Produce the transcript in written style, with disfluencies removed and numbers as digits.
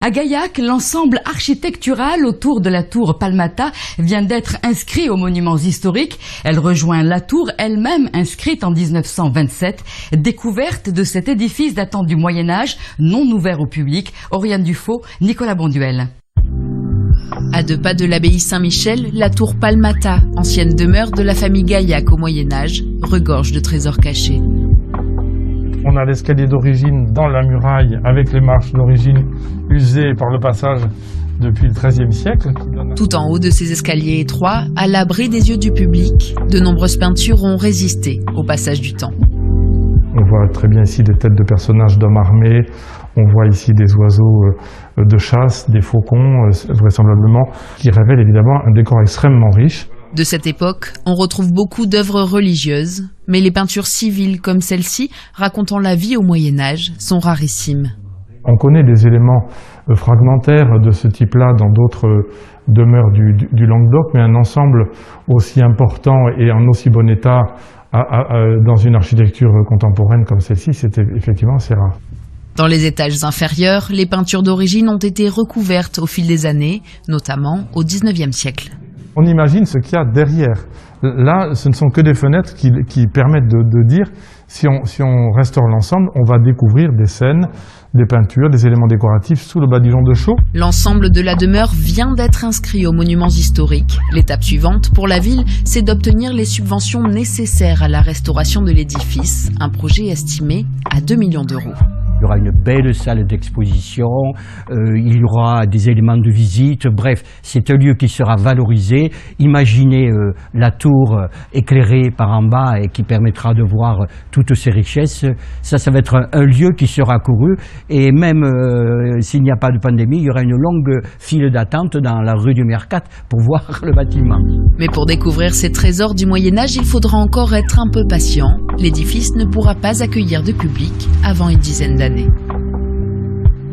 À Gaillac, l'ensemble architectural autour de la tour Palmata vient d'être inscrit aux monuments historiques. Elle rejoint la tour elle-même inscrite en 1927, découverte de cet édifice datant du Moyen-Âge, non ouvert au public. Oriane Dufaux, Nicolas Bonduel. À 2 pas de l'abbaye Saint-Michel, la tour Palmata, ancienne demeure de la famille Gaillac au Moyen-Âge, regorge de trésors cachés. On a l'escalier d'origine dans la muraille avec les marches d'origine usées par le passage depuis le XIIIe siècle. Tout en haut de ces escaliers étroits, à l'abri des yeux du public, de nombreuses peintures ont résisté au passage du temps. On voit très bien ici des têtes de personnages d'hommes armés, on voit ici des oiseaux de chasse, des faucons vraisemblablement, qui révèlent évidemment un décor extrêmement riche. De cette époque, on retrouve beaucoup d'œuvres religieuses, mais les peintures civiles comme celle-ci, racontant la vie au Moyen-Âge, sont rarissimes. On connaît des éléments fragmentaires de ce type-là dans d'autres demeures du Languedoc, mais un ensemble aussi important et en aussi bon état dans une architecture contemporaine comme celle-ci, c'était effectivement assez rare. Dans les étages inférieurs, les peintures d'origine ont été recouvertes au fil des années, notamment au XIXe siècle. On imagine ce qu'il y a derrière. Là, ce ne sont que des fenêtres qui permettent de dire, si on restaure l'ensemble, on va découvrir des scènes, des peintures, des éléments décoratifs sous le badigeon de chaux. L'ensemble de la demeure vient d'être inscrit aux monuments historiques. L'étape suivante pour la ville, c'est d'obtenir les subventions nécessaires à la restauration de l'édifice, un projet estimé à 2 millions d'euros. Il y aura une belle salle d'exposition, il y aura des éléments de visite, bref, c'est un lieu qui sera valorisé. Imaginez la tour éclairée par en bas et qui permettra de voir toutes ces richesses. Ça va être un lieu qui sera couru et même s'il n'y a pas de pandémie, il y aura une longue file d'attente dans la rue du Mercat pour voir le bâtiment. Mais pour découvrir ces trésors du Moyen-Âge, il faudra encore être un peu patient. L'édifice ne pourra pas accueillir de public avant une dizaine d'années.